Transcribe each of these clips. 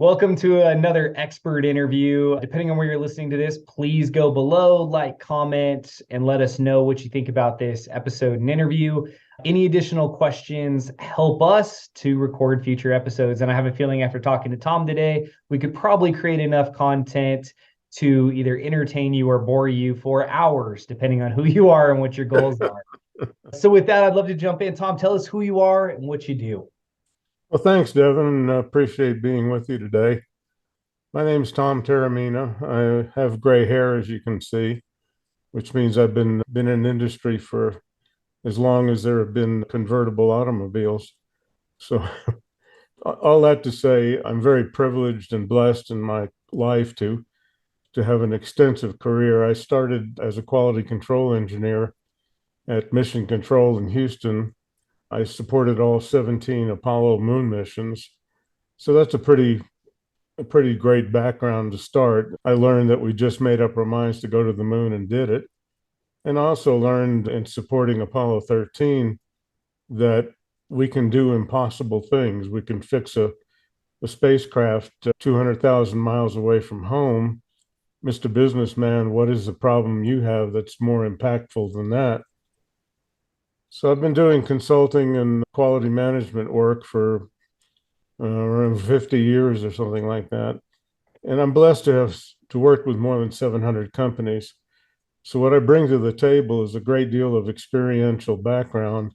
Welcome to another expert interview. Depending on where you're listening to this, please go below, like, comment, and let us know what you think about this episode and interview. Any additional questions help us to record future episodes. And I have a feeling after talking to Tom today, we could probably create enough content to either entertain you or bore you for hours, depending on who you are and what your goals are. So, with that, I'd love to jump in. Tom, tell us who you are and what you do. Well, thanks, Devin. Appreciate being with you today. My name's Tom Taormina. I have gray hair, as you can see, which means I've been in industry for as long as there have been convertible automobiles. So, all that to say, I'm very privileged and blessed in my life to have an extensive career. I started as a quality control engineer at Mission Control in Houston. I supported all 17 Apollo moon missions. So that's a pretty great background to start. I learned that we just made up our minds to go to the moon and did it. And I also learned in supporting Apollo 13 that we can do impossible things. We can fix a spacecraft 200,000 miles away from home. Mr. Businessman, what is the problem you have that's more impactful than that? So I've been doing consulting and quality management work for around 50 years or something like that. And I'm blessed to have to work with more than 700 companies. So what I bring to the table is a great deal of experiential background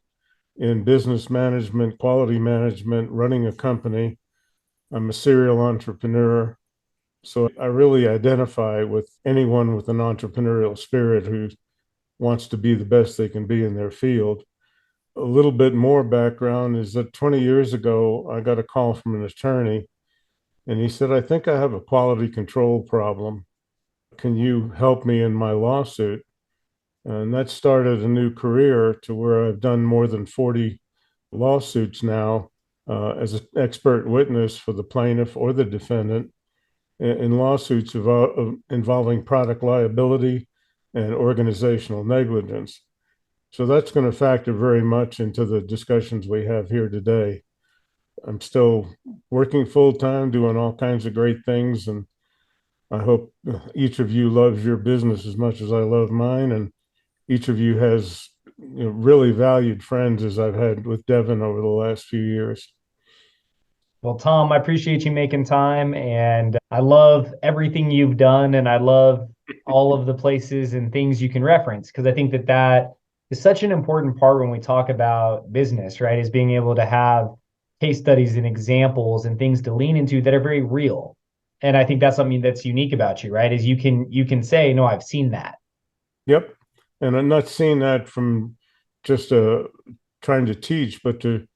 in business management, quality management, running a company. I'm a serial entrepreneur. So I really identify with anyone with an entrepreneurial spirit who wants to be the best they can be in their field. A little bit more background is that 20 years ago, I got a call from an attorney and he said, I think I have a quality control problem. Can you help me in my lawsuit? And that started a new career to where I've done more than 40 lawsuits now as an expert witness for the plaintiff or the defendant in lawsuits involving product liability and organizational negligence. So that's going to factor very much into the discussions we have here today. I'm still working full time, doing all kinds of great things, and I hope each of you loves your business as much as I love mine, and each of you has really valued friends as I've had with Devin over the last few years. Well, Tom, I appreciate you making time and I love everything you've done and I love all of the places and things you can reference because I think that that is such an important part when we talk about business, right? Is being able to have case studies and examples and things to lean into that are very real. And I think that's something that's unique about you, right? Is you can say, "No, I've seen that." Yep. And I'm not seeing that from just trying to teach, but to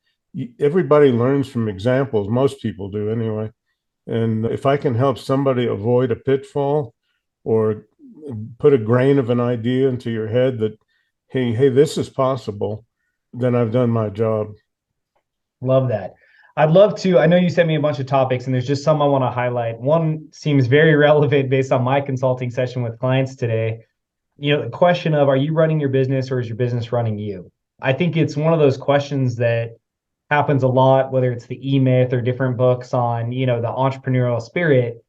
everybody learns from examples. Most people do anyway. And if I can help somebody avoid a pitfall or put a grain of an idea into your head that, hey, this is possible, then I've done my job. Love that. I'd love to. I know you sent me a bunch of topics, and there's just some I want to highlight. One seems very relevant based on my consulting session with clients today. The question of are you running your business or is your business running you? I think it's one of those questions that happens a lot, whether it's the E-Myth or different books on, the entrepreneurial spirit.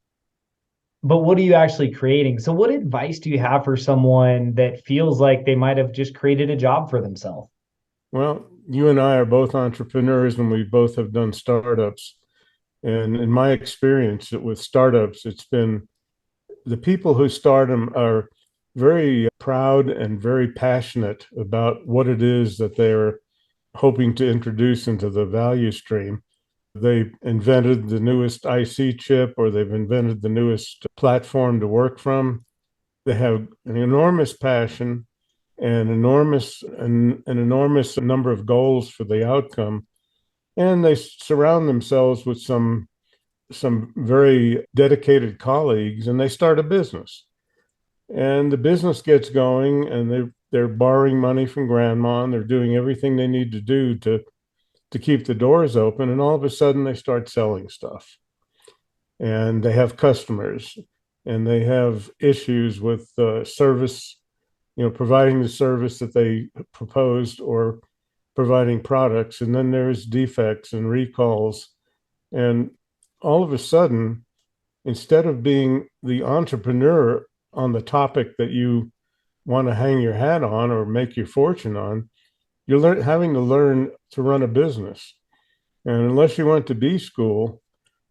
But what are you actually creating? So, what advice do you have for someone that feels like they might have just created a job for themselves? Well, you and I are both entrepreneurs and we both have done startups. And in my experience with startups, it's been the people who start them are very proud and very passionate about what it is that they're hoping to introduce into the value stream. They invented the newest IC chip or they've invented the newest platform to work from. They have an enormous passion and an enormous number of goals for the outcome. And they surround themselves with some very dedicated colleagues and they start a business. And the business gets going and they're borrowing money from grandma and they're doing everything they need to do to keep the doors open. And all of a sudden they start selling stuff and they have customers and they have issues with service, providing the service that they proposed or providing products. And then there's defects and recalls. And all of a sudden, instead of being the entrepreneur on the topic that you want to hang your hat on or make your fortune on, having to learn to run a business. And unless you went to B school,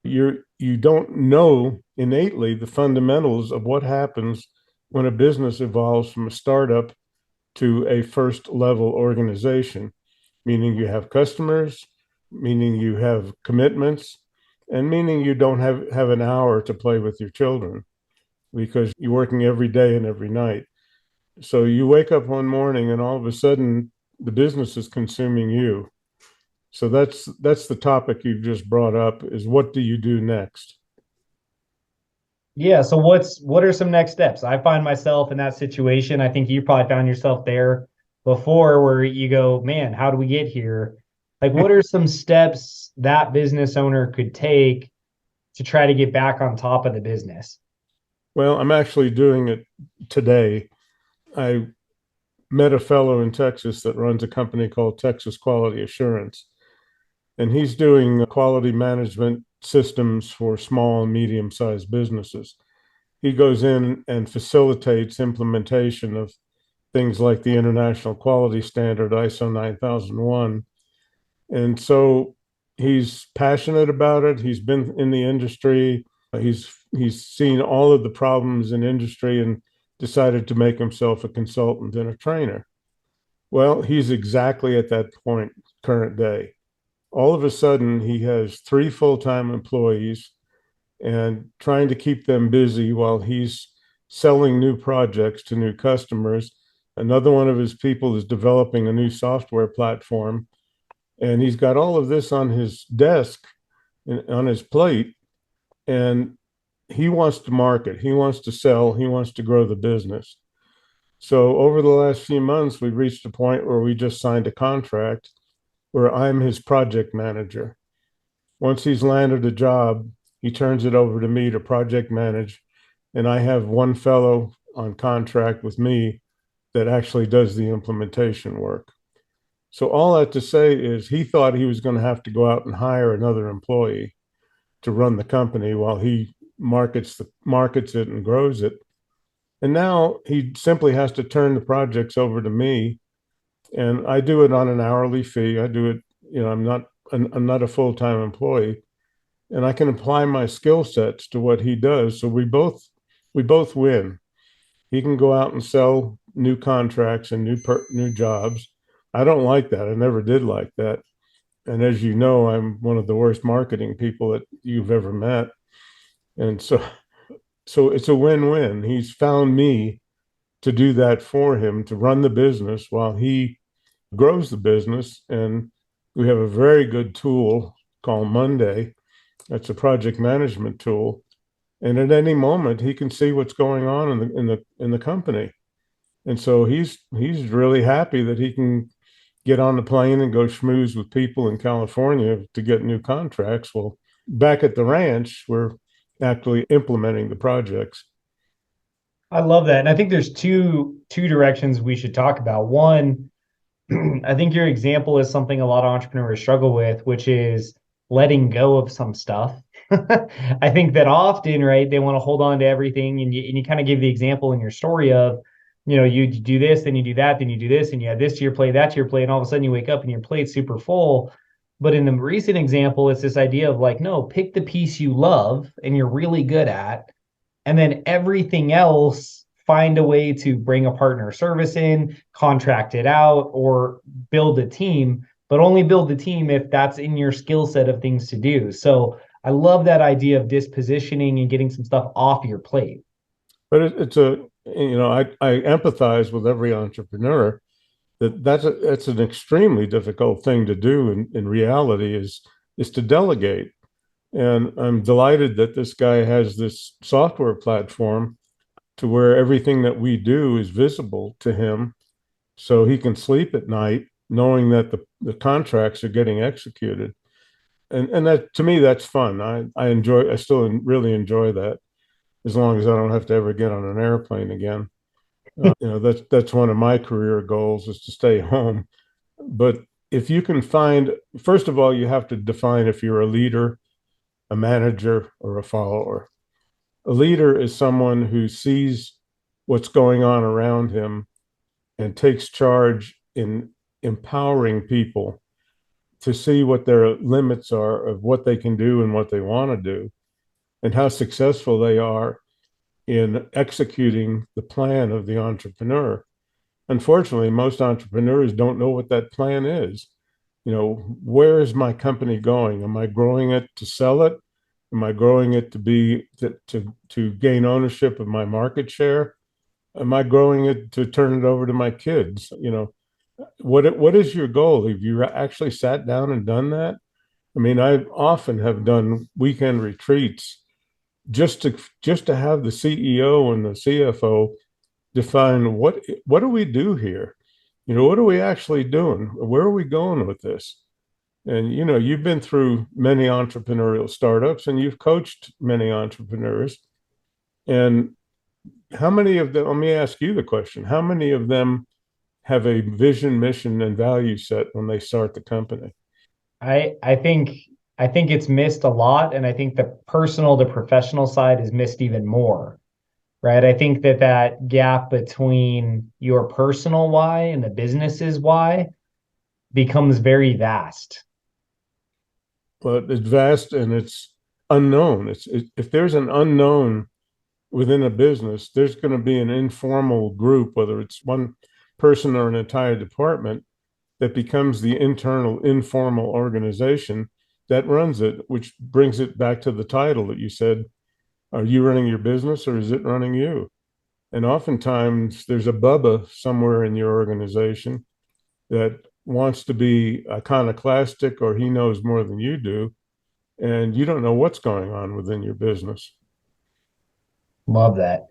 you don't know innately the fundamentals of what happens when a business evolves from a startup to a first level organization, meaning you have customers, meaning you have commitments, and meaning you don't have an hour to play with your children because you're working every day and every night. So you wake up one morning and all of a sudden the business is consuming you. So that's the topic you've just brought up is what do you do next? Yeah, so what are some next steps? I find myself in that situation. I think you probably found yourself there before where you go, man, how do we get here? Like what are some steps that business owner could take to try to get back on top of the business? Well, I'm actually doing it today. I met a fellow in Texas that runs a company called Texas Quality Assurance, and he's doing quality management systems for small and medium sized businesses. He goes in and facilitates implementation of things like the International Quality Standard ISO 9001. And so he's passionate about it. He's been in the industry. He's seen all of the problems in industry and decided to make himself a consultant and a trainer. Well, he's exactly at that point current day. All of a sudden, he has three full-time employees and trying to keep them busy while he's selling new projects to new customers. Another one of his people is developing a new software platform, and he's got all of this on his desk, on his plate, and he wants to market, he wants to sell, he wants to grow the business. So over the last few months, we've reached a point where we just signed a contract where I'm his project manager. Once he's landed a job, he turns it over to me to project manage. And I have one fellow on contract with me that actually does the implementation work. So all that to say is he thought he was going to have to go out and hire another employee to run the company while he markets it and grows it. And now he simply has to turn the projects over to me, and I do it on an hourly fee. I do it, I'm not a full-time employee, and I can apply my skill sets to what he does. So we both win. He can go out and sell new contracts and new jobs. I don't like that. I never did like that. And as you know, I'm one of the worst marketing people that you've ever met. And so it's a win-win. He's found me to do that for him, to run the business while he grows the business. And we have a very good tool called Monday. That's a project management tool. And at any moment, he can see what's going on in the company. And so he's really happy that he can get on the plane and go schmooze with people in California to get new contracts. Well, back at the ranch, we're actually implementing the projects. I love that. And I think there's two directions we should talk about. One, I think your example is something a lot of entrepreneurs struggle with, which is letting go of some stuff. I think that often, right, they want to hold on to everything. And you kind of give the example in your story of, you do this, then you do that, then you do this, and you add this to your plate, that to your plate, and all of a sudden you wake up and your plate's super full. But in the recent example, it's this idea of like, no, pick the piece you love and you're really good at and then everything else find a way to bring a partner service in, contract it out, or build a team, but only build the team if that's in your skill set of things to do. So I love that idea of dispositioning and getting some stuff off your plate. But I empathize with every entrepreneur that's an extremely difficult thing to do in reality is to delegate. And I'm delighted that this guy has this software platform to where everything that we do is visible to him so he can sleep at night knowing that the contracts are getting executed. And that to me that's fun. I still really enjoy that as long as I don't have to ever get on an airplane again. That's one of my career goals is to stay home. But if you can find, first of all, you have to define if you're a leader a manager, or a follower. A leader is someone who sees what's going on around him and takes charge in empowering people to see what their limits are of what they can do and what they want to do, and how successful they are in executing the plan of the entrepreneur. Unfortunately, most entrepreneurs don't know what that plan is. Where is my company going? Am I growing it to sell it? Am I growing it to gain ownership of my market share? Am I growing it to turn it over to my kids? What is your goal? Have you actually sat down and done that? I mean, I often have done weekend retreats just to have the CEO and the CFO define what do we do here? What are we actually doing? Where are we going with this? And you've been through many entrepreneurial startups and you've coached many entrepreneurs. And how many of them, let me ask you the question, how many of them have a vision, mission, and value set when they start the company? I think it's missed a lot, and I think the personal to professional side is missed even more, right? I think that gap between your personal why and the business's why becomes very vast. But it's vast and it's unknown. If there's an unknown within a business, there's going to be an informal group, whether it's one person or an entire department, that becomes the internal informal organization that runs it, which brings it back to the title that you said, are you running your business or is it running you? And oftentimes there's a Bubba somewhere in your organization that wants to be iconoclastic, or he knows more than you do, and you don't know what's going on within your business. Love that.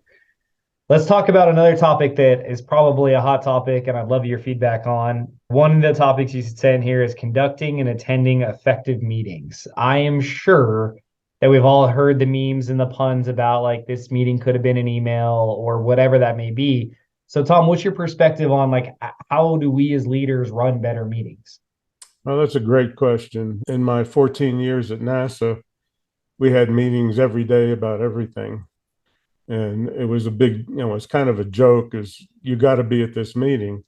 Let's talk about another topic that is probably a hot topic, and I'd love your feedback on. One of the topics you said here is conducting and attending effective meetings. I am sure that we've all heard the memes and the puns about like this meeting could have been an email or whatever that may be. So, Tom, what's your perspective on like how do we as leaders run better meetings? Well, that's a great question. In my 14 years at NASA, we had meetings every day about everything. And it was a big, it's kind of a joke is you got to be at this meeting.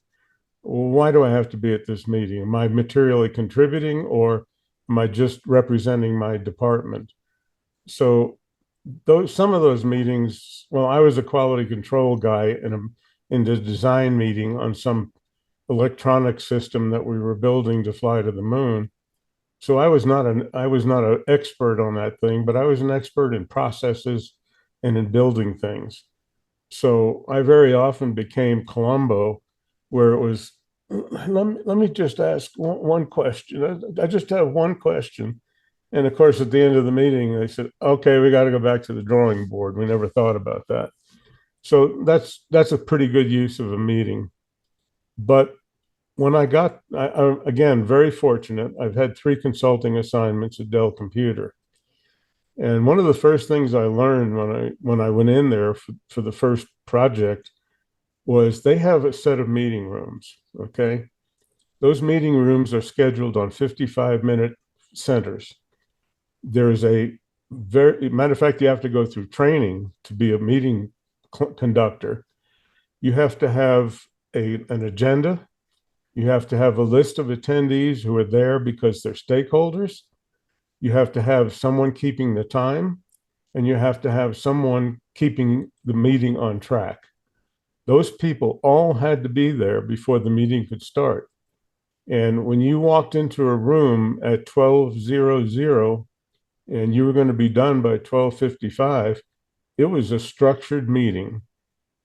Well, why do I have to be at this meeting? Am I materially contributing or am I just representing my department? So some of those meetings, well, I was a quality control guy in the design meeting on some electronic system that we were building to fly to the moon. So I was not an expert on that thing, but I was an expert in processes and in building things. So I very often became Columbo, where it was, let me just ask one question. I just have one question. And of course, at the end of the meeting, they said, okay, we got to go back to the drawing board. We never thought about that. So that's a pretty good use of a meeting. But when again, very fortunate, I've had 3 consulting assignments at Dell Computer. And one of the first things I learned when I went in there for the first project was they have a set of meeting rooms. Okay. Those meeting rooms are scheduled on 55-minute centers. There's a very matter of fact, you have to go through training to be a meeting conductor. You have to have an agenda. You have to have a list of attendees who are there because they're stakeholders. You have to have someone keeping the time, and you have to have someone keeping the meeting on track. Those people all had to be there before the meeting could start. And when you walked into a room at 12:00 and you were going to be done by 12:55, it was a structured meeting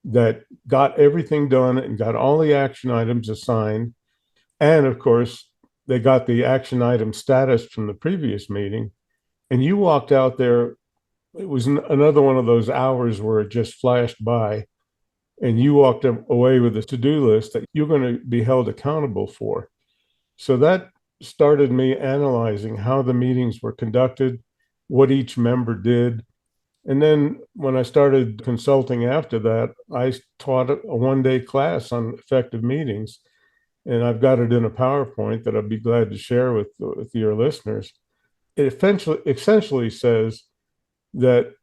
that got everything done and got all the action items assigned. And of course, they got the action item status from the previous meeting. And you walked out there, it was another one of those hours where it just flashed by. And you walked away with a to do list that you're going to be held accountable for. So that started me analyzing how the meetings were conducted, what each member did. And then when I started consulting after that, I taught a 1-day class on effective meetings. And I've got it in a PowerPoint that I'd be glad to share with your listeners. it essentially says that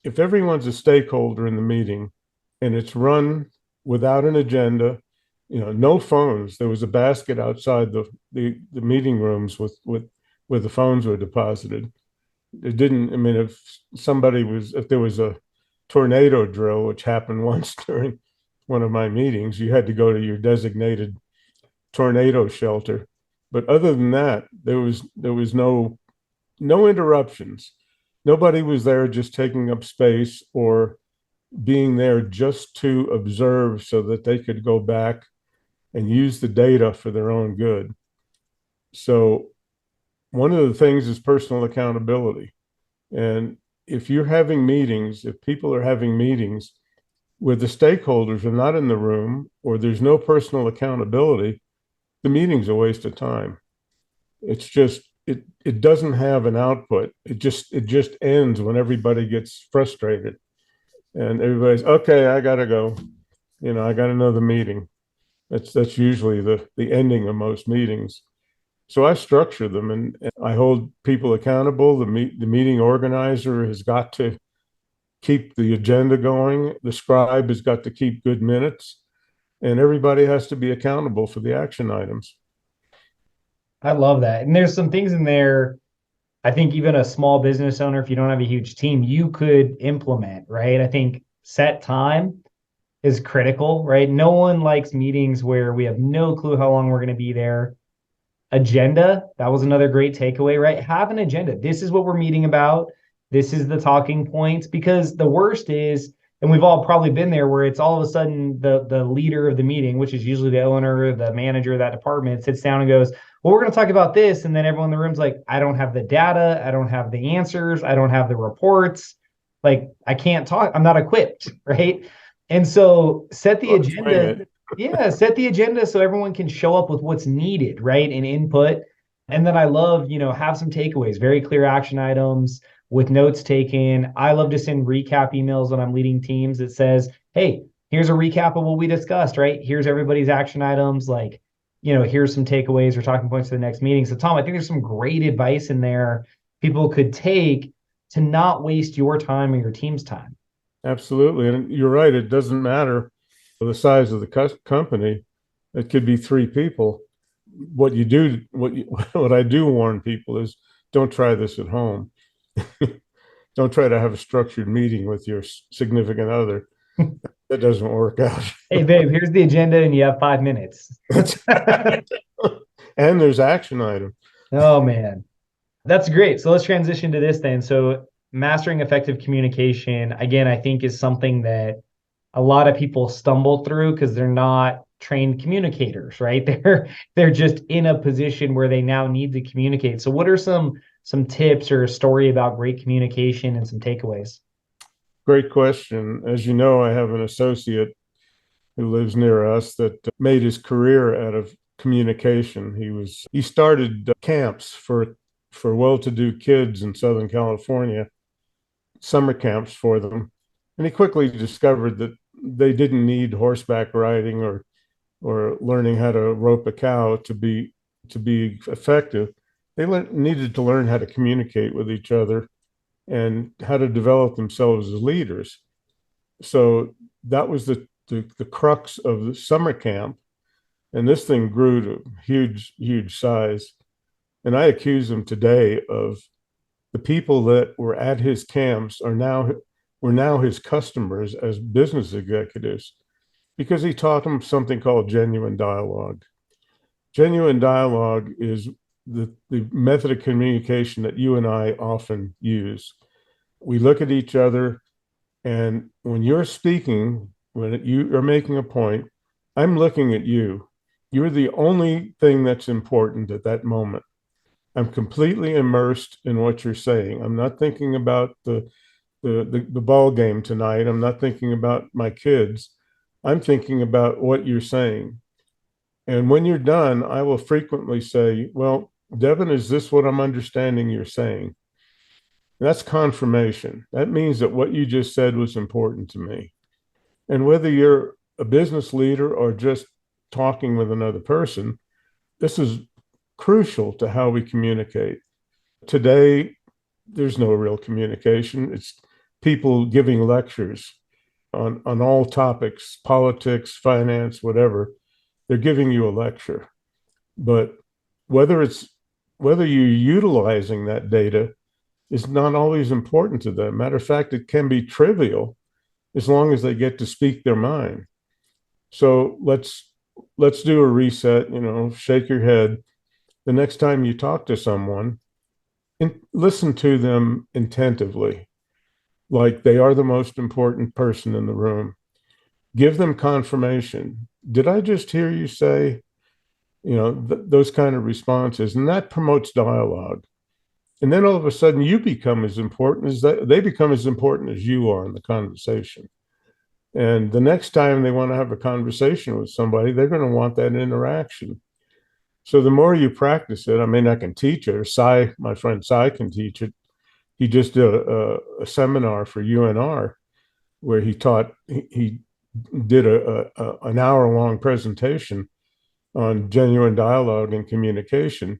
if everyone's a stakeholder in the meeting and it's run without an agenda, no phones. There was a basket outside the meeting rooms with where the phones were deposited. It didn't, I mean, if there was a tornado drill, which happened once during one of my meetings, you had to go to your designated tornado shelter. But other than that, there was no interruptions. Nobody was there just taking up space or being there just to observe so that they could go back and use the data for their own good. So one of the things is personal accountability. And if people are having meetings where the stakeholders are not in the room or there's no personal accountability, the meeting's a waste of time. It's just it doesn't have an output. It just ends when everybody gets frustrated and everybody's okay, I gotta go. I got another meeting. That's usually the ending of most meetings. So I structure them and I hold people accountable. The meeting organizer has got to keep the agenda going. The scribe has got to keep good minutes, and everybody has to be accountable for the action items. I love that. And there's some things in there, I think even a small business owner, if you don't have a huge team, you could implement, right? I think set time is critical, right? No one likes meetings where we have no clue how long we're going to be there. Agenda, that was another great takeaway, right? Have an agenda. This is what we're meeting about. This is the talking points. Because the worst is, and we've all probably been there, where it's all of a sudden the leader of the meeting, which is usually the owner, the manager of that department, sits down and goes, well, we're going to talk about this. And then everyone in the room's like, I don't have the data. I don't have the answers. I don't have the reports. Like, I can't talk. I'm not equipped, right? And so set the Well, explain agenda. it. Yeah, set the agenda so everyone can show up with what's needed, right? And input. And then I love, have some takeaways, very clear action items with notes taken. I love to send recap emails when I'm leading teams that says, hey, here's a recap of what we discussed, right? Here's everybody's action items. Like, here's some takeaways or talking points for the next meeting. So, Tom, I think there's some great advice in there people could take to not waste your time or your team's time. Absolutely. And you're right. It doesn't matter the size of the company. It could be three people. What I do warn people is don't try this at home. Don't try to have a structured meeting with your significant other. That doesn't work out. Hey, babe, here's the agenda and you have 5 minutes. And there's action item. Oh, man. That's great. So let's transition to this then. So mastering effective communication, again, I think is something that a lot of people stumble through because they're not trained communicators, right? They're just in a position where they now need to communicate. So what are some tips or a story about great communication and some takeaways? Great question. As you know, I have an associate who lives near us that made his career out of communication. He started camps for well-to-do kids in Southern California, summer camps for them, and he quickly discovered that they didn't need horseback riding or learning how to rope a cow to be effective. They needed to learn how to communicate with each other and how to develop themselves as leaders. So that was the crux of the summer camp. And this thing grew to huge size. And I accuse him today of the people that were at his camps were now his customers as business executives because he taught them something called genuine dialogue. Genuine dialogue is the method of communication that you and I often use. We look at each other, and when you're speaking, when you are making a point, I'm looking at you. You're the only thing that's important at that moment. I'm completely immersed in what you're saying. I'm not thinking about the ball game tonight. I'm not thinking about my kids. I'm thinking about what you're saying. And when you're done, I will frequently say, well, Devin, is this what I'm understanding you're saying? That's confirmation. That means that what you just said was important to me. And whether you're a business leader or just talking with another person, this is crucial to how we communicate. today there's no real communication. It's people giving lectures on all topics, politics, finance, whatever. They're giving you a lecture. But whether it's whether you're utilizing that data is not always important to them. Matter of fact, it can be trivial as long as they get to speak their mind. So let's do a reset, shake your head. The next time you talk to someone, and listen to them attentively, like they are the most important person in the room. Give them confirmation. Did I just hear you say, those kind of responses? And that promotes dialogue. And then all of a sudden you become as important as they become as important as you are in the conversation. And the next time they want to have a conversation with somebody, they're going to want that interaction. So the more you practice it, I mean, I can teach it, or my friend Cy can teach it. He just did a seminar for UNR where he did an hour long presentation on genuine dialogue and communication.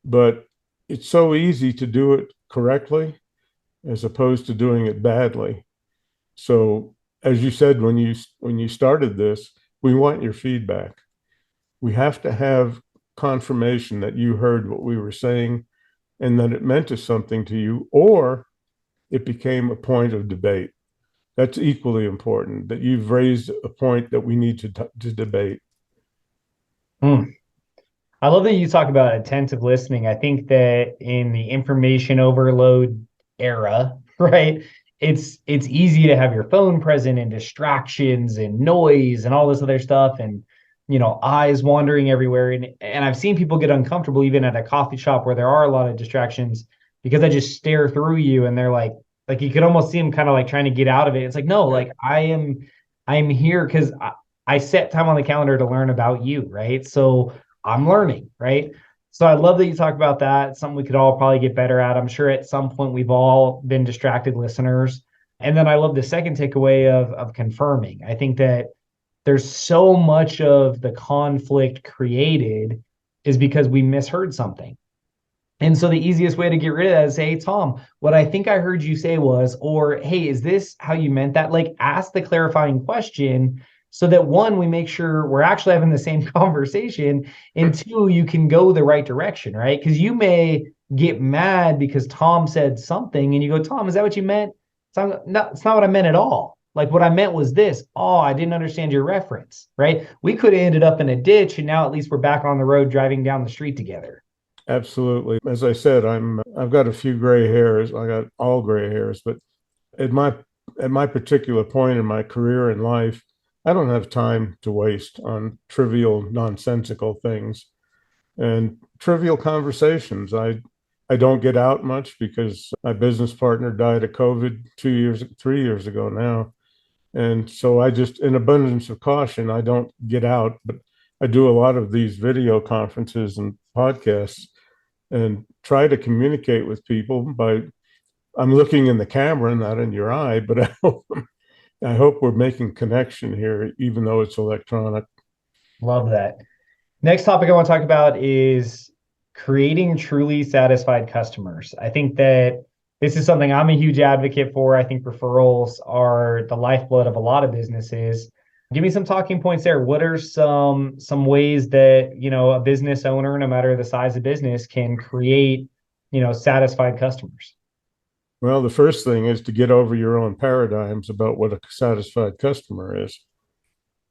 But it's so easy to do it correctly as opposed to doing it badly. So as you said when you started this, we want your feedback. We have to have confirmation that you heard what we were saying and that it meant something to you, or it became a point of debate. That's equally important, that you've raised a point that we need to debate. Hmm. I love that you talk about attentive listening. I think that in the information overload era, right? It's easy to have your phone present and distractions and noise and all this other stuff and eyes wandering everywhere. And I've seen people get uncomfortable even at a coffee shop where there are a lot of distractions because I just stare through you and they're like you could almost see them kind of like trying to get out of it. It's like, no, like I'm here because I set time on the calendar to learn about you, right? So I'm learning, right? So I love that you talk about that. It's something we could all probably get better at. I'm sure at some point we've all been distracted listeners. And then I love the second takeaway of confirming. I think that there's so much of the conflict created is because we misheard something. And so the easiest way to get rid of that is say, hey, Tom, what I think I heard you say was, or hey, is this how you meant that? Like ask the clarifying question so that one, we make sure we're actually having the same conversation. And two, you can go the right direction, right? Because you may get mad because Tom said something and you go, Tom, is that what you meant? So no, it's not what I meant at all. Like what I meant was this. Oh, I didn't understand your reference, right? We could have ended up in a ditch and now at least we're back on the road driving down the street together. Absolutely. As I said, I've got a few gray hairs. I got all gray hairs, but at my at my particular point in my career and life, I don't have time to waste on trivial, nonsensical things and trivial conversations. I don't get out much because my business partner died of COVID 2 years, 3 years ago now. And so I just, in abundance of caution, I don't get out, but I do a lot of these video conferences and podcasts and try to communicate with people by I'm looking in the camera, not in your eye, but I hope we're making connection here, even though it's electronic. Love that. Next topic I want to talk about is creating truly satisfied customers. I think that this is something I'm a huge advocate for. I think referrals are the lifeblood of a lot of businesses. Give me some talking points there. What are some ways that, a business owner, no matter the size of business, can create, satisfied customers? Well, the first thing is to get over your own paradigms about what a satisfied customer is,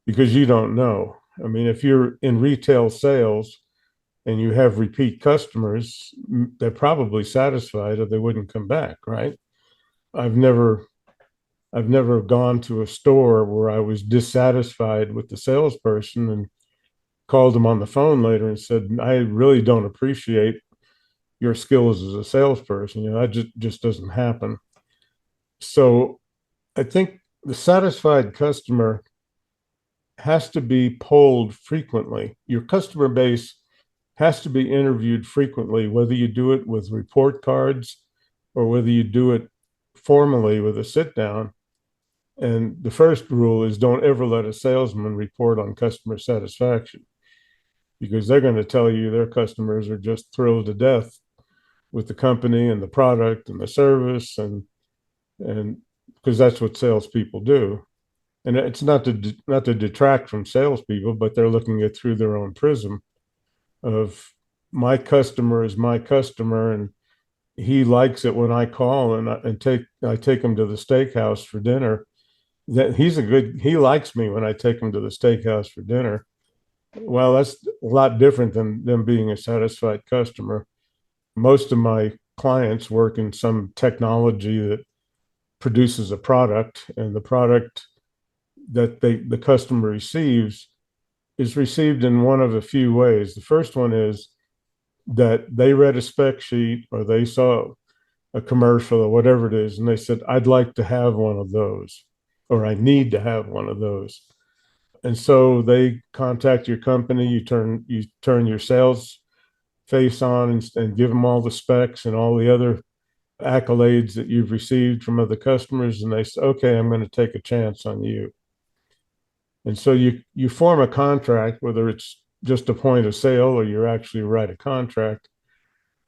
because you don't know. I mean, if you're in retail sales and you have repeat customers, they're probably satisfied or they wouldn't come back, right? I've never I've never gone to a store where I was dissatisfied with the salesperson and called him on the phone later and said, I really don't appreciate your skills as a salesperson. That just doesn't happen. So I think the satisfied customer has to be polled frequently. Your customer base has to be interviewed frequently, whether you do it with report cards or whether you do it formally with a sit down. And the first rule is don't ever let a salesman report on customer satisfaction because they're going to tell you their customers are just thrilled to death with the company and the product and the service, and because that's what salespeople do. And it's not to detract from salespeople, but they're looking at through their own prism of my customer is my customer, and he likes it when I call and take him to the steakhouse for dinner. That he likes me when I take him to the steakhouse for dinner. Well, that's a lot different than them being a satisfied customer. Most of my clients work in some technology that produces a product, and the product that the customer receives is received in one of a few ways. The first one is that they read a spec sheet or they saw a commercial or whatever it is, and they said, I'd like to have one of those, or I need to have one of those. And so they contact your company, you turn your sales face on and give them all the specs and all the other accolades that you've received from other customers, and they say, okay, I'm going to take a chance on you. And so you form a contract, whether it's just a point of sale or you actually write a contract,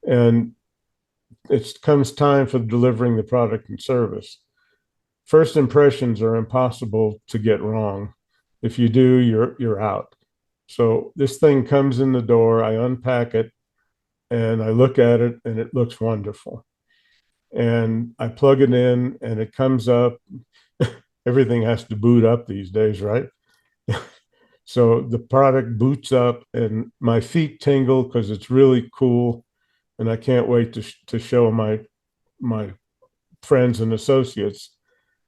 and it comes time for delivering the product and service. First impressions are impossible to get wrong. If you do, you're out. So this thing comes in the door, I unpack it, and I look at it, and it looks wonderful. And I plug it in, and it comes up. Everything has to boot up these days, right? So the product boots up, and my feet tingle because it's really cool, and I can't wait to show my friends and associates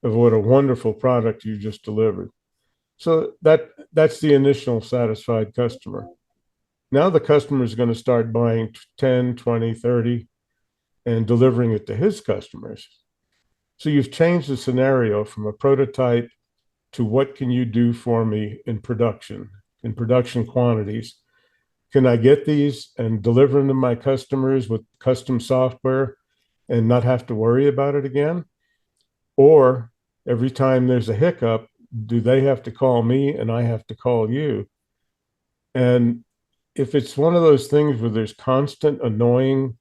of what a wonderful product you just delivered. So that's the initial satisfied customer. Now the customer is going to start buying 10, 20, 30 and delivering it to his customers. So you've changed the scenario from a prototype to what can you do for me in production quantities. Can I get these and deliver them to my customers with custom software and not have to worry about it again? Or every time there's a hiccup, do they have to call me and I have to call you? And if it's one of those things where there's constant annoying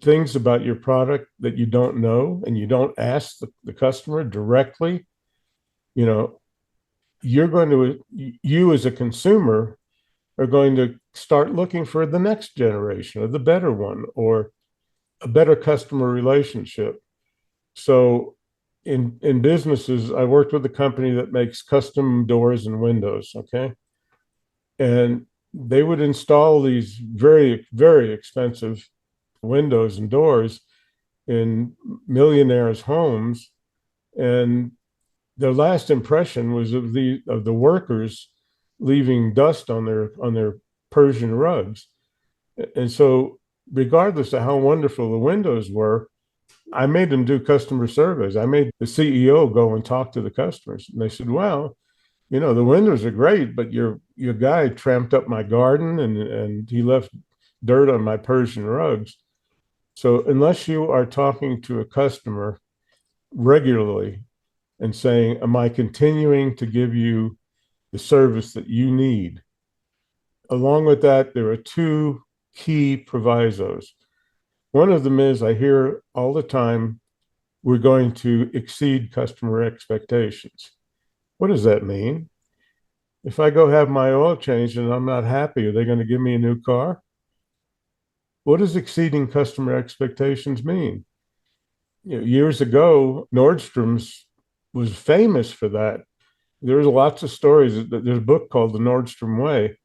things about your product that you don't know and you don't ask the customer directly, you know, you as a consumer are going to start looking for the next generation or the better one or a better customer relationship. So in businesses, I worked with a company that makes custom doors and windows, okay? And they would install these very, very expensive windows and doors in millionaires' homes. And their last impression was of the workers leaving dust on their Persian rugs. And so regardless of how wonderful the windows were, I made them do customer surveys. I made the CEO go and talk to the customers. And they said, well, the windows are great, but your guy tramped up my garden and he left dirt on my Persian rugs. So unless you are talking to a customer regularly and saying, am I continuing to give you the service that you need? Along with that, there are two key provisos. One of them is I hear all the time, we're going to exceed customer expectations. What does that mean? If I go have my oil changed and I'm not happy, are they going to give me a new car? What does exceeding customer expectations mean? Years ago, Nordstrom's was famous for that. There's lots of stories. There's a book called The Nordstrom Way,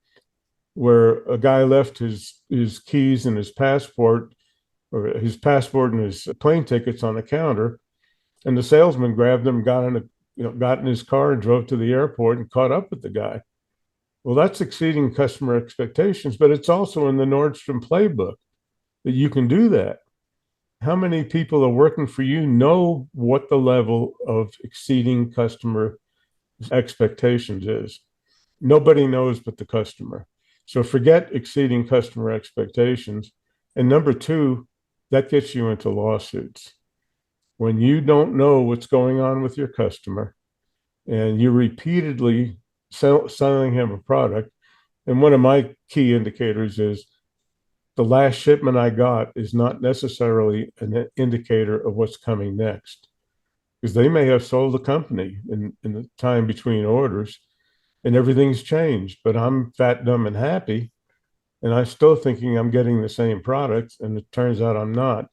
where a guy left his keys and his passport, or his passport and his plane tickets on the counter, and the salesman grabbed them, got in his car and drove to the airport and caught up with the guy. Well, that's exceeding customer expectations, but it's also in the Nordstrom playbook that you can do that. How many people are working for you know what the level of exceeding customer expectations is? Nobody knows but the customer. So forget exceeding customer expectations. And number two, that gets you into lawsuits. When you don't know what's going on with your customer and you're repeatedly selling him a product, and one of my key indicators is the last shipment I got is not necessarily an indicator of what's coming next, because they may have sold the company in the time between orders and everything's changed, but I'm fat, dumb, and happy. And I'm still thinking I'm getting the same product, and it turns out I'm not.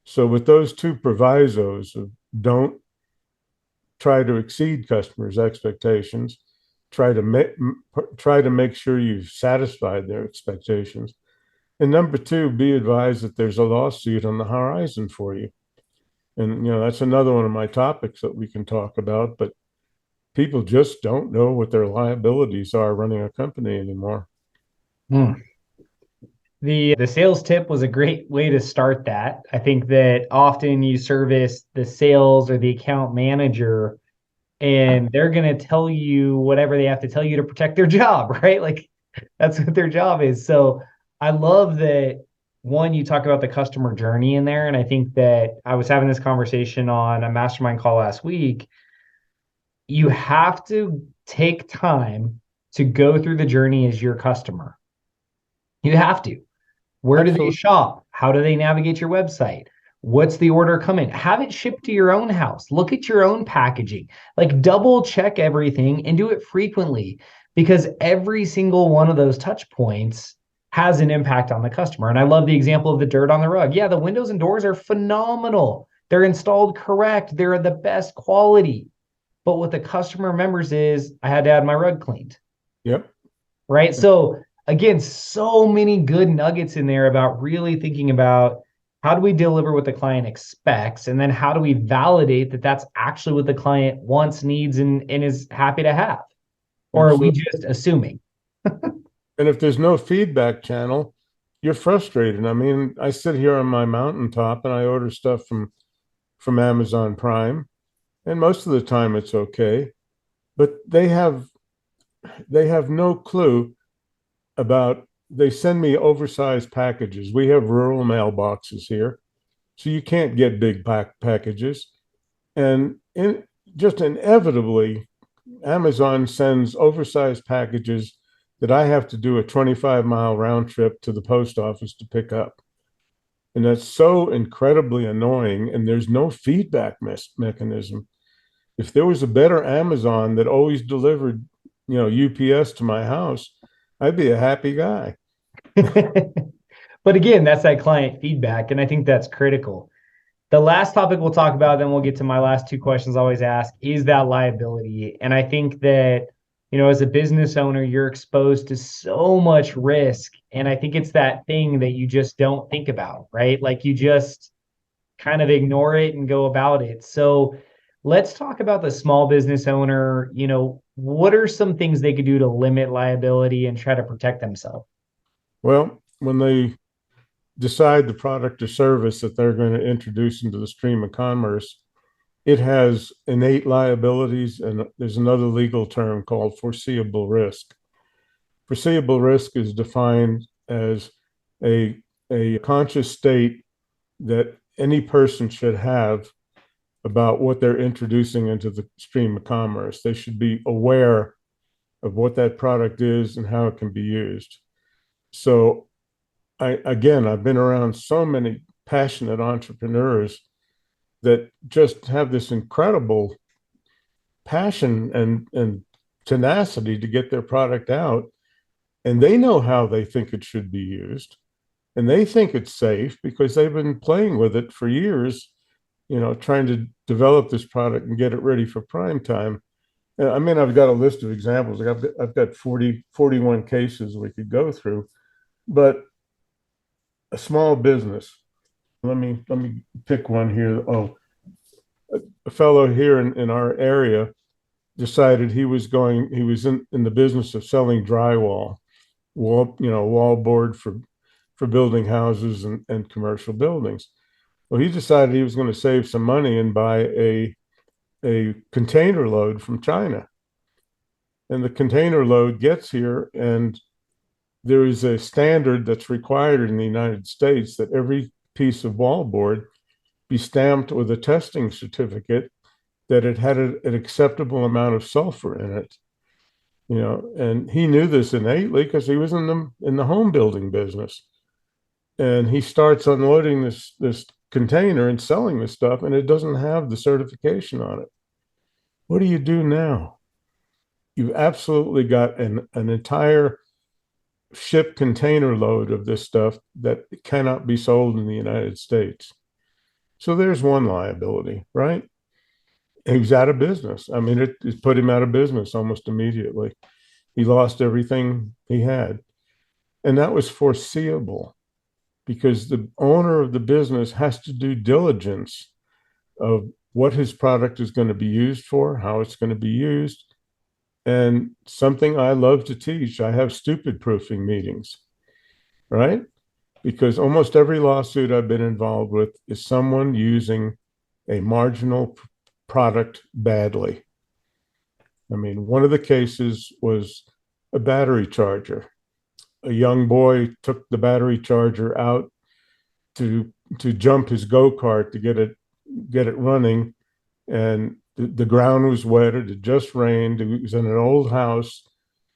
So, with those two provisos of don't try to exceed customers' expectations, try to make sure you've satisfied their expectations. And number two, be advised that there's a lawsuit on the horizon for you. And that's another one of my topics that we can talk about. But people just don't know what their liabilities are running a company anymore. Hmm. The sales tip was a great way to start that. I think that often you service the sales or the account manager and they're going to tell you whatever they have to tell you to protect their job, right? Like that's what their job is. So I love that one, you talk about the customer journey in there. And I think that I was having this conversation on a mastermind call last week. You have to take time to go through the journey as your customer. You have to. Where do they Absolutely. shop? How do they navigate your website? What's the order coming? Have it shipped to your own house. Look at your own packaging. Like double check everything and do it frequently because every single one of those touch points has an impact on the customer. And I love the example of the dirt on the rug. Yeah, the windows and doors are phenomenal. They're installed correct. They're the best quality. But what the customer remembers is I had to have my rug cleaned, Yep. right? So again, so many good nuggets in there about really thinking about how do we deliver what the client expects, and then how do we validate that that's actually what the client wants, needs, and is happy to have, or are we Absolutely. just assuming? And if there's no feedback channel, you're frustrated. I mean, I sit here on my mountaintop and I order stuff from Amazon Prime, and most of the time it's okay, but they have no clue about they send me oversized packages. We have rural mailboxes here, so you can't get big packages. And just inevitably, Amazon sends oversized packages that I have to do a 25-mile round trip to the post office to pick up. And that's so incredibly annoying. And there's no feedback mechanism. If there was a better Amazon that always delivered, UPS to my house, I'd be a happy guy. But again, that's that client feedback, and I think that's critical. The last topic we'll talk about, then we'll get to my last two questions I always ask, is that liability. And I think that, as a business owner, you're exposed to so much risk. And I think it's that thing that you just don't think about, right? Like you just kind of ignore it and go about it. So let's talk about the small business owner. What are some things they could do to limit liability and try to protect themselves? Well, when they decide the product or service that they're going to introduce into the stream of commerce, it has innate liabilities, and there's another legal term called foreseeable risk. Foreseeable risk is defined as a conscious state that any person should have about what they're introducing into the stream of commerce. They should be aware of what that product is and how it can be used. So I've been around so many passionate entrepreneurs that just have this incredible passion and tenacity to get their product out, and they know how they think it should be used, and they think it's safe because they've been playing with it for years, trying to develop this product and get it ready for prime time. I mean, I've got a list of examples. Like I've got 41 cases we could go through, but a small business. Let me pick one here. Oh, a fellow here in our area decided he was in the business of selling drywall, wall board for building houses and commercial buildings. Well, he decided he was going to save some money and buy a container load from China. And the container load gets here, and there is a standard that's required in the United States that every piece of wallboard be stamped with a testing certificate that it had an acceptable amount of sulfur in it. And he knew this innately because he was in the home building business. and he starts unloading this container and selling this stuff, and it doesn't have the certification on it. What do you do now? You've absolutely got an entire ship container load of this stuff that cannot be sold in the United States. So there's one liability, right? He was out of business. I mean, it put him out of business almost immediately. He lost everything he had. And that was foreseeable because the owner of the business has to do diligence of what his product is going to be used for, how it's going to be used. And something I love to teach, I have stupid proofing meetings, right? Because almost every lawsuit I've been involved with is someone using a marginal product badly. I mean, one of the cases was a battery charger. A young boy took the battery charger out to jump his go-kart to get it running, and the ground was wet. It had just rained. It was in an old house,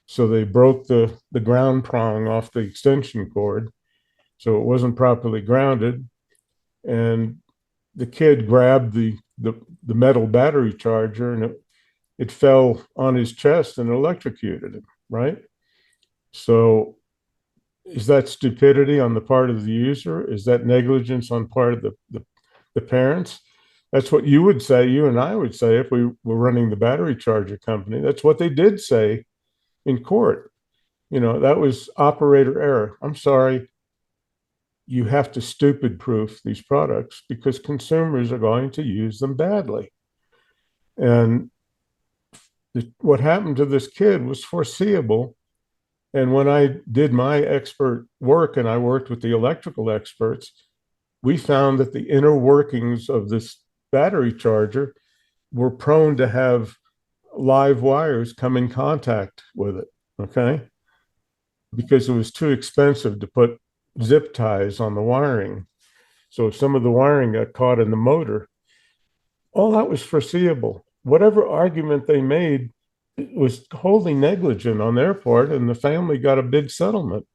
so they broke the ground prong off the extension cord, so it wasn't properly grounded. And the kid grabbed the metal battery charger, and it fell on his chest and electrocuted him, right? So is that stupidity on the part of the user? Is that negligence on part of the parents? That's what you would say, you and I would say if we were running the battery charger company. That's what they did say in court. That was operator error. I'm sorry, you have to stupid proof these products because consumers are going to use them badly. And what happened to this kid was foreseeable. And when I did my expert work and I worked with the electrical experts, we found that the inner workings of this battery charger were prone to have live wires come in contact with it. Okay. Because it was too expensive to put zip ties on the wiring. So some of the wiring got caught in the motor. All that was foreseeable. Whatever argument they made was wholly negligent on their part, and the family got a big settlement.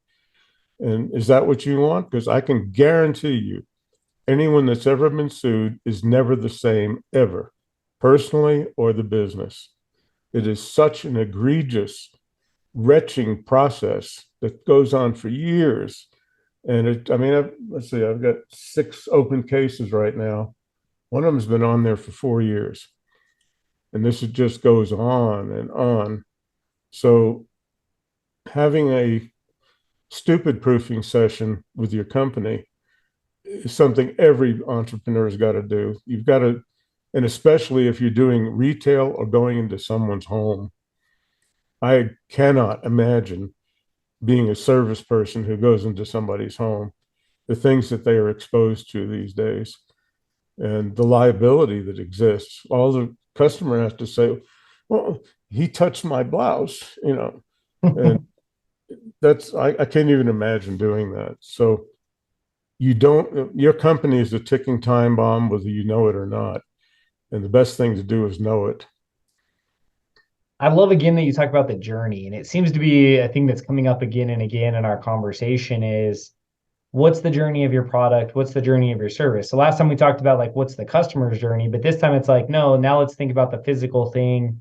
And is that what you want? Because I can guarantee you, anyone that's ever been sued is never the same ever, personally or the business. It is such an egregious, retching process that goes on for years. And I mean, let's see, I've got 6 open cases right now. One of them's been on there for 4 years. And this just goes on and on. So having a stupid proofing session with your company is something every entrepreneur's got to do. You've got to, and especially if you're doing retail or going into someone's home. I cannot imagine being a service person who goes into somebody's home, the things that they are exposed to these days, and the liability that exists. All the customer has to say, well, he touched my blouse, and I can't even imagine doing that. So your company is a ticking time bomb, whether you know it or not. And the best thing to do is know it. I love again that you talk about the journey, and it seems to be a thing that's coming up again and again in our conversation is what's the journey of your product? What's the journey of your service? So last time we talked about like what's the customer's journey, but this time it's like, no, now let's think about the physical thing.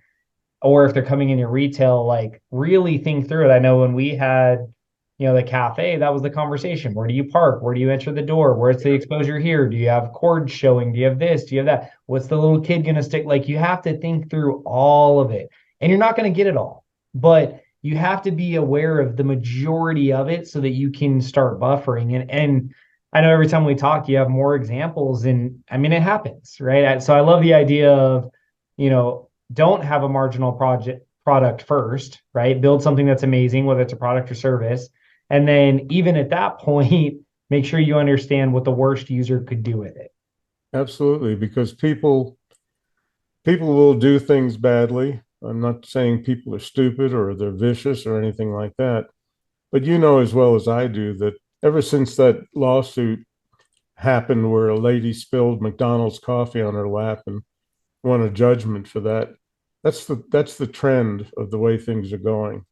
Or if they're coming in your retail, like really think through it. I know when we had, the cafe, that was the conversation. Where do you park? Where do you enter the door? Where's the exposure here? Do you have cords showing? Do you have this? Do you have that? What's the little kid going to stick? Like you have to think through all of it. And you're not going to get it all, but you have to be aware of the majority of it so that you can start buffering. And I know every time we talk, you have more examples. And I mean, it happens, right? So I love the idea of, don't have a marginal product first, right? Build something that's amazing, whether it's a product or service. And then even at that point, make sure you understand what the worst user could do with it. Absolutely, because people will do things badly. I'm not saying people are stupid or they're vicious or anything like that, but you know as well as I do that ever since that lawsuit happened where a lady spilled McDonald's coffee on her lap and won a judgment for that, that's the trend of the way things are going.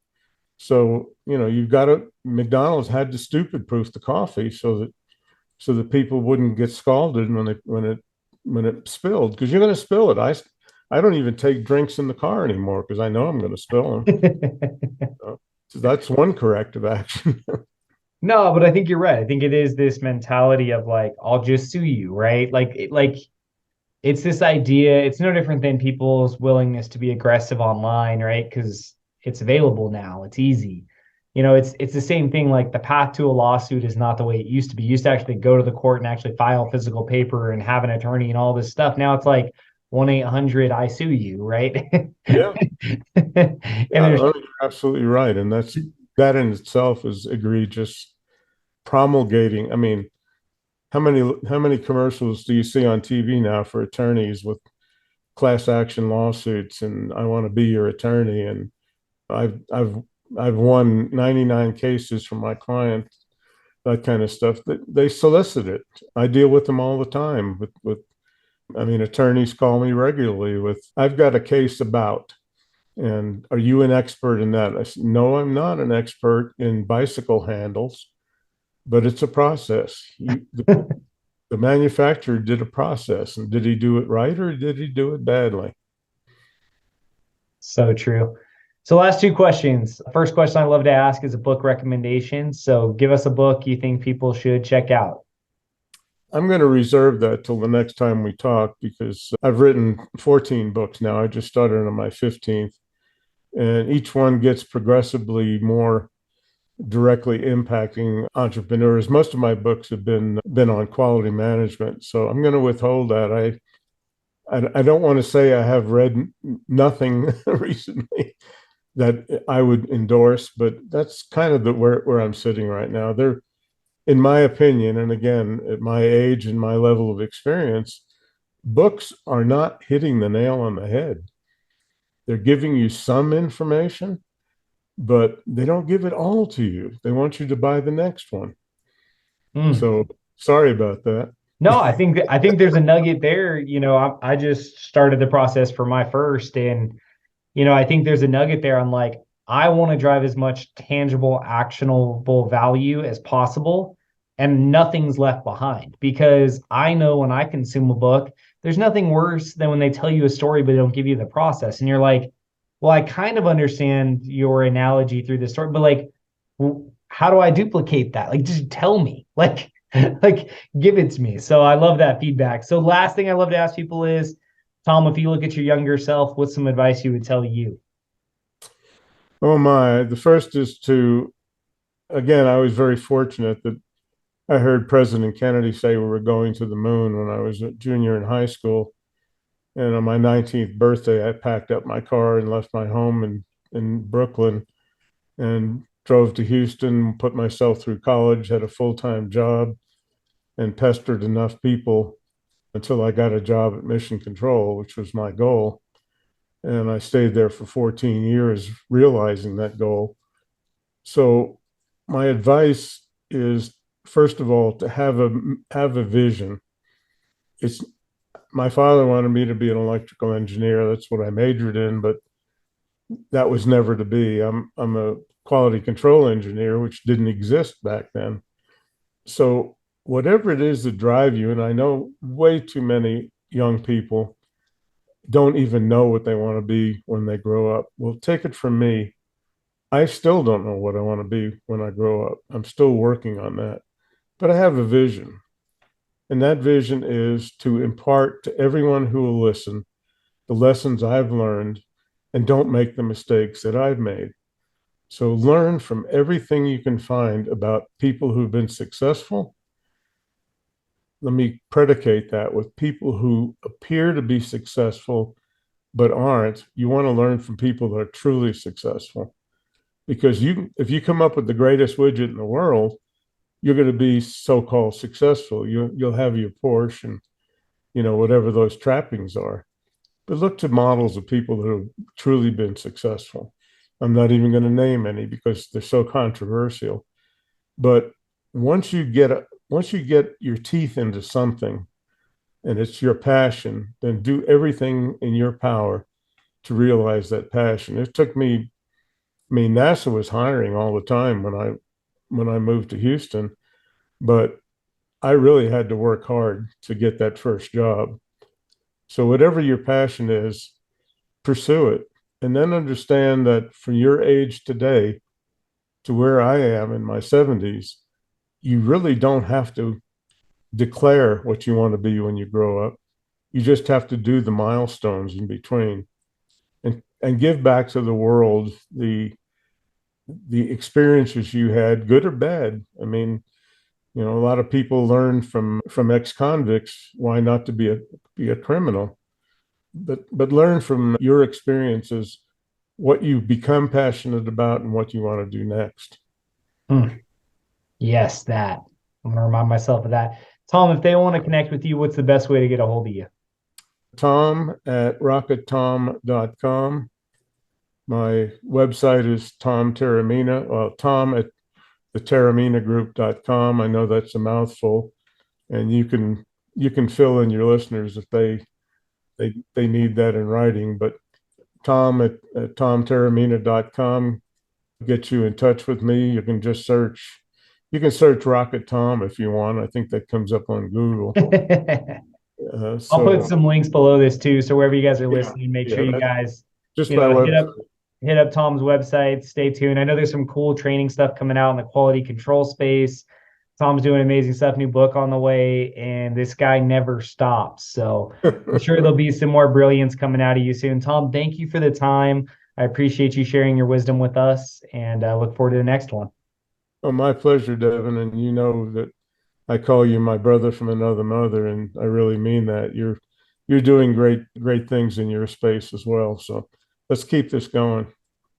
So, you've got to, McDonald's had to stupid proof the coffee so that so that people wouldn't get scalded when it spilled, because you're going to spill it. I don't even take drinks in the car anymore because I know I'm going to spill them. So that's one corrective action. No, but I think you're right. I think it is this mentality of like, I'll just sue you, right? Like it's this idea. It's no different than people's willingness to be aggressive online, right? Because it's available now. It's easy. It's the same thing. Like the path to a lawsuit is not the way it used to be. You used to actually go to the court and actually file physical paper and have an attorney and all this stuff. Now it's like 1-800 I sue you, right? Yeah, And yeah, there's oh, you're absolutely right, and that in itself is egregious. Promulgating, I mean, how many commercials do you see on TV now for attorneys with class action lawsuits and I want to be your attorney? And I've I've I've won 99 cases from my clients, that kind of stuff. That they solicit it. I deal with them all the time. With I mean, attorneys call me regularly with, I've got a case about, and are you an expert in that? I said, no, I'm not an expert in bicycle handles, but it's a process. The manufacturer did a process, and did he do it right or did he do it badly? so true. So last two questions. First question I love to ask is a book recommendation. So give us a book you think people should check out. I'm going to reserve that till the next time we talk because I've written 14 books now. I just started on my 15th, and each one gets progressively more directly impacting entrepreneurs. Most of my books have been on quality management, so I'm going to withhold that. I don't want to say I have read nothing recently that I would endorse, but that's kind of where I'm sitting right now. There, in my opinion, and again, at my age and my level of experience, books are not hitting the nail on the head. They're giving you some information, but they don't give it all to you. They want you to buy the next one. Mm. So sorry about that. No, I think there's a nugget there. I just started the process for my first, and I think there's a nugget there on like I want to drive as much tangible, actionable value as possible, and nothing's left behind because I know when I consume a book, there's nothing worse than when they tell you a story but they don't give you the process, and you're like, well, I kind of understand your analogy through the story, but like, how do I duplicate that? Like, just tell me, like, like give it to me. So I love that feedback. So last thing I love to ask people is, Tom, if you look at your younger self, what's some advice you would tell you? Oh my. The first is to, again, I was very fortunate that I heard President Kennedy say we were going to the moon when I was a junior in high school. And on my 19th birthday, I packed up my car and left my home in Brooklyn and drove to Houston, put myself through college, had a full-time job, and pestered enough people until I got a job at Mission Control, which was my goal. And I stayed there for 14 years, realizing that goal. So my advice is, first of all, to have a vision. It's My father wanted me to be an electrical engineer. That's what I majored in, but that was never to be. I'm a quality control engineer, which didn't exist back then. So whatever it is that drive you, and I know way too many young people don't even know what they want to be when they grow up. Well, take it from me. I still don't know what I want to be when I grow up. I'm still working on that. But I have a vision. And that vision is to impart to everyone who will listen the lessons I've learned and don't make the mistakes that I've made. So learn from everything you can find about people who've been successful. Let me predicate that with people who appear to be successful but aren't. You want to learn from people that are truly successful because if you come up with the greatest widget in the world, you're going to be so-called successful. You'll have your Porsche and whatever those trappings are. But look to models of people who have truly been successful. I'm not even going to name any because they're so controversial. But once you get your teeth into something and it's your passion, then do everything in your power to realize that passion. It took me, I mean, NASA was hiring all the time when I moved to Houston, but I really had to work hard to get that first job. So whatever your passion is, pursue it. And then understand that from your age today to where I am in my 70s, you really don't have to declare what you want to be when you grow up. You just have to do the milestones in between and give back to the world the experiences you had, good or bad. I mean, a lot of people learn from ex-convicts why not to be a criminal, but learn from your experiences what you become passionate about and what you want to do next. Hmm. Yes, that. I'm gonna remind myself of that. Tom, if they want to connect with you, what's the best way to get a hold of you? Tom at rockettom.com. My website is Tom Taormina. Well, Tom at the Taorminagroup.com. I know that's a mouthful, and you can fill in your listeners if they need that in writing. But Tom at tomtaormina.com get you in touch with me. You can search Rocket Tom if you want. I think that comes up on Google. I'll put So some links below this too. So wherever you guys are yeah, listening, make sure yeah, you that's guys, just my hit up website. Tom's website. Stay tuned. I know there's some cool training stuff coming out in the quality control space. Tom's doing amazing stuff, new book on the way, and this guy never stops. So I'm sure there'll be some more brilliance coming out of you soon. Tom, thank you for the time. I appreciate you sharing your wisdom with us, and I look forward to the next one. Oh, my pleasure, Devin. And you know that I call you my brother from another mother, and I really mean that. You're doing great things in your space as well. So let's keep this going.